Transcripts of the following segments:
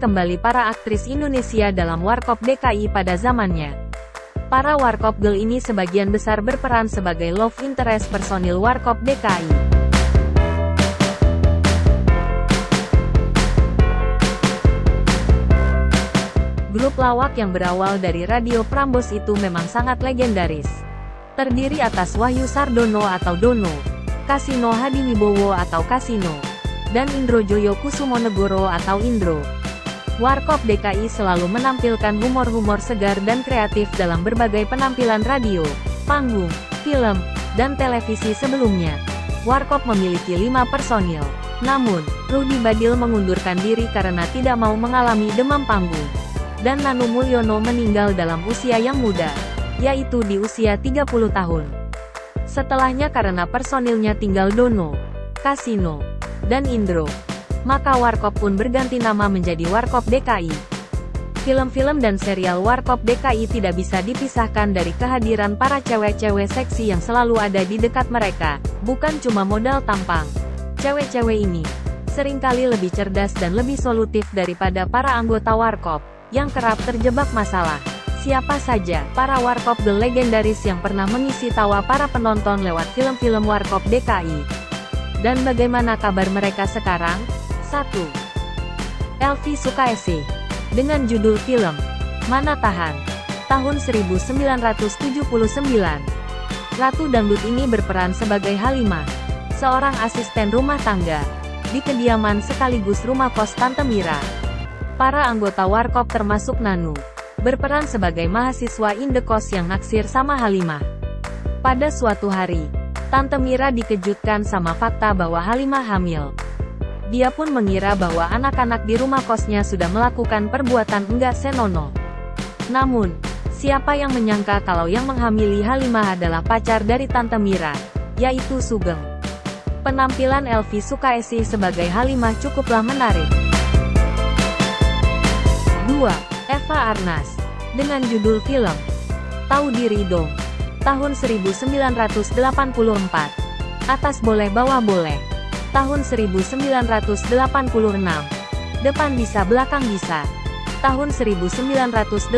kembali para aktris Indonesia dalam Warkop DKI pada zamannya. Para Warkop Girl ini sebagian besar berperan sebagai love interest personil Warkop DKI. Grup lawak yang berawal dari Radio Prambors itu memang sangat legendaris. Terdiri atas Wahyu Sardono atau Dono, Kasino Hadiwibowo atau Kasino, dan Indro Joyo Kusumonegoro atau Indro. Warkop DKI selalu menampilkan humor-humor segar dan kreatif dalam berbagai penampilan radio, panggung, film, dan televisi sebelumnya. Warkop memiliki 5 personil. Namun, Rudy Badil mengundurkan diri karena tidak mau mengalami demam panggung. Dan Nanu Mulyono meninggal dalam usia yang muda, yaitu di usia 30 tahun. Setelahnya karena personilnya tinggal Dono, Kasino, dan Indro, maka Warkop pun berganti nama menjadi Warkop DKI. Film-film dan serial Warkop DKI tidak bisa dipisahkan dari kehadiran para cewek-cewek seksi yang selalu ada di dekat mereka, bukan cuma modal tampang. Cewek-cewek ini seringkali lebih cerdas dan lebih solutif daripada para anggota Warkop yang kerap terjebak masalah. Siapa saja para Warkop Girl legendaris yang pernah mengisi tawa para penonton lewat film-film Warkop DKI? Dan bagaimana kabar mereka sekarang? 1. Elvy Sukaesih, dengan judul film Mana Tahan, tahun 1979. Ratu Dangdut ini berperan sebagai Halimah, seorang asisten rumah tangga di kediaman sekaligus rumah kos Tante Mira. Para anggota Warkop termasuk Nanu, berperan sebagai mahasiswa indekos yang naksir sama Halimah. Pada suatu hari, Tante Mira dikejutkan sama fakta bahwa Halimah hamil. Dia pun mengira bahwa anak-anak di rumah kosnya sudah melakukan perbuatan enggak senonoh. Namun, siapa yang menyangka kalau yang menghamili Halimah adalah pacar dari Tante Mira, yaitu Sugeng. Penampilan Elvy Sukaesih sebagai Halimah cukuplah menarik. 2. Eva Arnaz, dengan judul film Tahu Diri Dong, tahun 1984. Atas boleh bawah boleh, tahun 1986. Depan bisa belakang bisa, tahun 1986.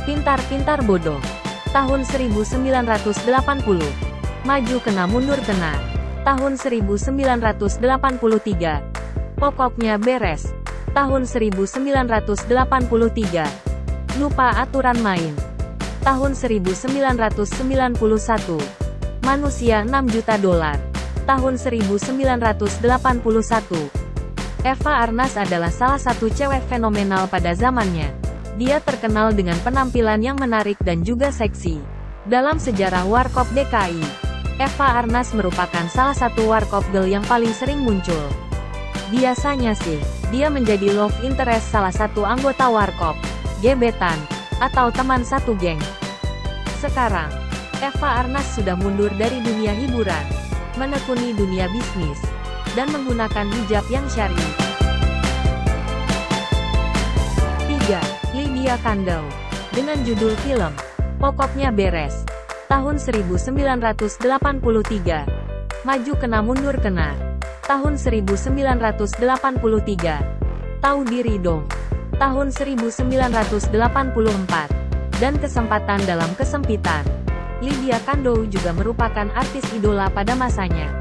Pintar-pintar bodoh, tahun 1980. Maju kena mundur kena, tahun 1983. Pokoknya beres, tahun 1983. Lupa aturan main, tahun 1991. Manusia $6 juta, tahun 1981. Eva Arnaz adalah salah satu cewek fenomenal pada zamannya. Dia terkenal dengan penampilan yang menarik dan juga seksi. Dalam sejarah Warkop DKI, Eva Arnaz merupakan salah satu Warkop Girl yang paling sering muncul. Biasanya sih, dia menjadi love interest salah satu anggota Warkop, gebetan, atau teman satu geng. Sekarang, Eva Arnaz sudah mundur dari dunia hiburan, menekuni dunia bisnis, dan menggunakan hijab yang syar'i. 3. Lydia Kandou, dengan judul film Pokoknya Beres, tahun 1983. Maju kena mundur kena, tahun 1983. Tahu Diri Dong, tahun 1984. Dan Kesempatan dalam Kesempitan. Lydia Kandou juga merupakan artis idola pada masanya.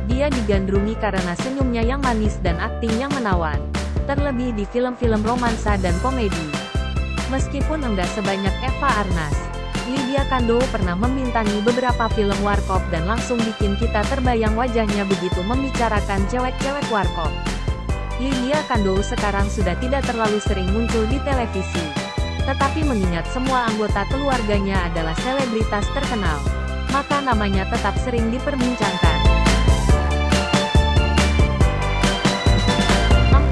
Dia digandrungi karena senyumnya yang manis dan akting yang menawan, terlebih di film-film romansa dan komedi. Meskipun enggak sebanyak Eva Arnaz, Lydia Kandou pernah membintangi beberapa film Warkop dan langsung bikin kita terbayang wajahnya begitu membicarakan cewek-cewek Warkop. Lydia Kandou sekarang sudah tidak terlalu sering muncul di televisi, tetapi mengingat semua anggota keluarganya adalah selebritas terkenal, maka namanya tetap sering diperbincangkan.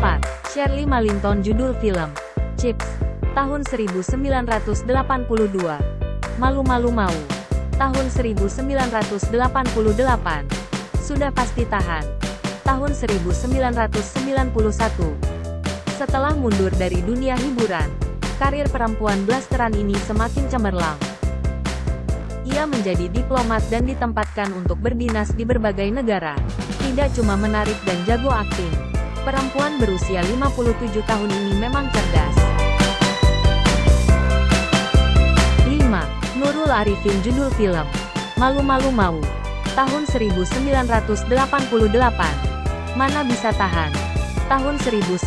4. Shirley Malinton, judul film Chips, tahun 1982. Malu-malu mau, tahun 1988. Sudah pasti tahan, tahun 1991. Setelah mundur dari dunia hiburan, karir perempuan blasteran ini semakin cemerlang. Ia menjadi diplomat dan ditempatkan untuk berdinas di berbagai negara. Tidak cuma menarik dan jago akting, Perempuan berusia 57 tahun ini memang cerdas. 5. Nurul Arifin. Judul film, Malu-Malu Mau, tahun 1988. Mana bisa tahan, tahun 1990.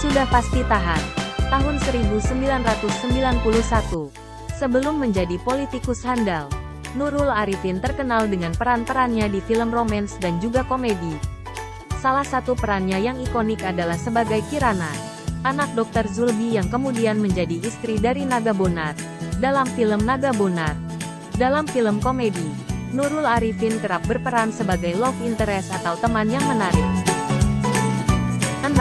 Sudah pasti tahan, tahun 1991. Sebelum menjadi politikus handal, Nurul Arifin terkenal dengan peran-perannya di film romans dan juga komedi. Salah satu perannya yang ikonik adalah sebagai Kirana, anak Dr. Zulbi yang kemudian menjadi istri dari Naga Bonar, dalam film Naga Bonar. Dalam film komedi, Nurul Arifin kerap berperan sebagai love interest atau teman yang menarik. 6.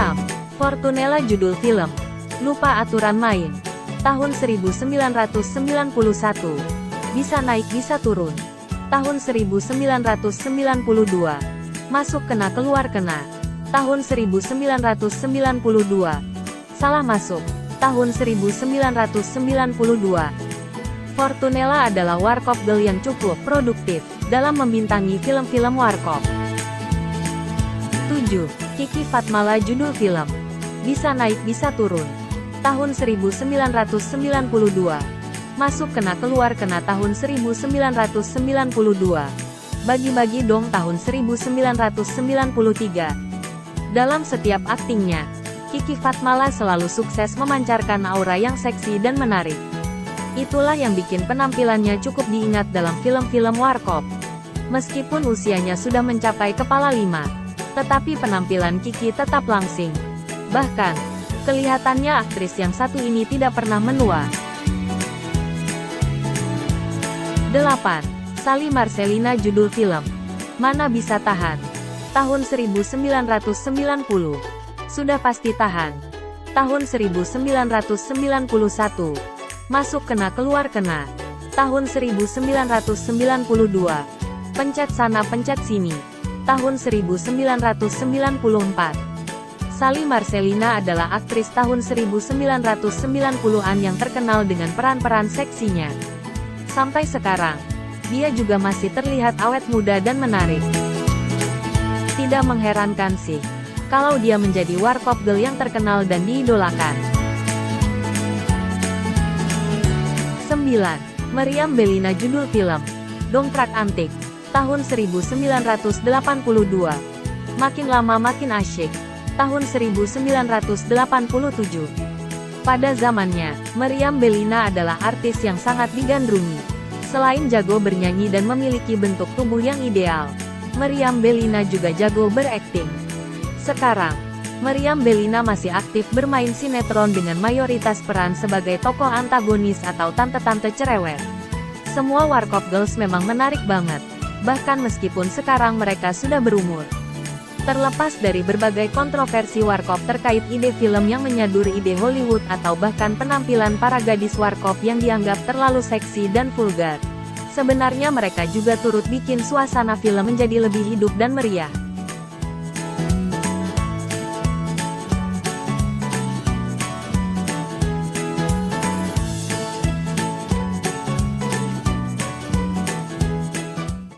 Fortunella. Judul film, Lupa Aturan Main, tahun 1991. Bisa naik bisa turun, tahun 1992. Masuk kena keluar kena, tahun 1992. Salah masuk, tahun 1992. Fortunella adalah warkop girl yang cukup produktif dalam membintangi film-film warkop. 7. Kiki Fatmala. Judul film, Bisa Naik Bisa Turun, tahun 1992. Masuk kena keluar kena, tahun 1992. Bagi-bagi dong, tahun 1993. Dalam setiap aktingnya, Kiki Fatmala selalu sukses memancarkan aura yang seksi dan menarik. Itulah yang bikin penampilannya cukup diingat dalam film-film warkop. Meskipun usianya sudah mencapai kepala 5, tetapi penampilan Kiki tetap langsing. Bahkan, kelihatannya aktris yang satu ini tidak pernah menua. 8. Sally Marcelina. Judul film, Mana Bisa Tahan, tahun 1990. Sudah pasti tahan, tahun 1991. Masuk kena keluar kena, tahun 1992. Pencet sana pencet sini, tahun 1994. Sally Marcelina adalah aktris tahun 1990-an yang terkenal dengan peran-peran seksinya. Sampai sekarang, dia juga masih terlihat awet muda dan menarik. Tidak mengherankan sih, kalau dia menjadi warkop girl yang terkenal dan diidolakan. 9. Meriam Bellina. Judul film, Dongkrak Antik, tahun 1982. Makin lama makin asyik, tahun 1987. Pada zamannya, Meriam Bellina adalah artis yang sangat digandrungi. Selain jago bernyanyi dan memiliki bentuk tubuh yang ideal, Meriam Bellina juga jago berakting. Sekarang, Meriam Bellina masih aktif bermain sinetron dengan mayoritas peran sebagai tokoh antagonis atau tante-tante cerewet. Semua warkop girls memang menarik banget, bahkan meskipun sekarang mereka sudah berumur. Terlepas dari berbagai kontroversi warkop terkait ide film yang menyadur ide Hollywood atau bahkan penampilan para gadis warkop yang dianggap terlalu seksi dan vulgar, sebenarnya mereka juga turut bikin suasana film menjadi lebih hidup dan meriah.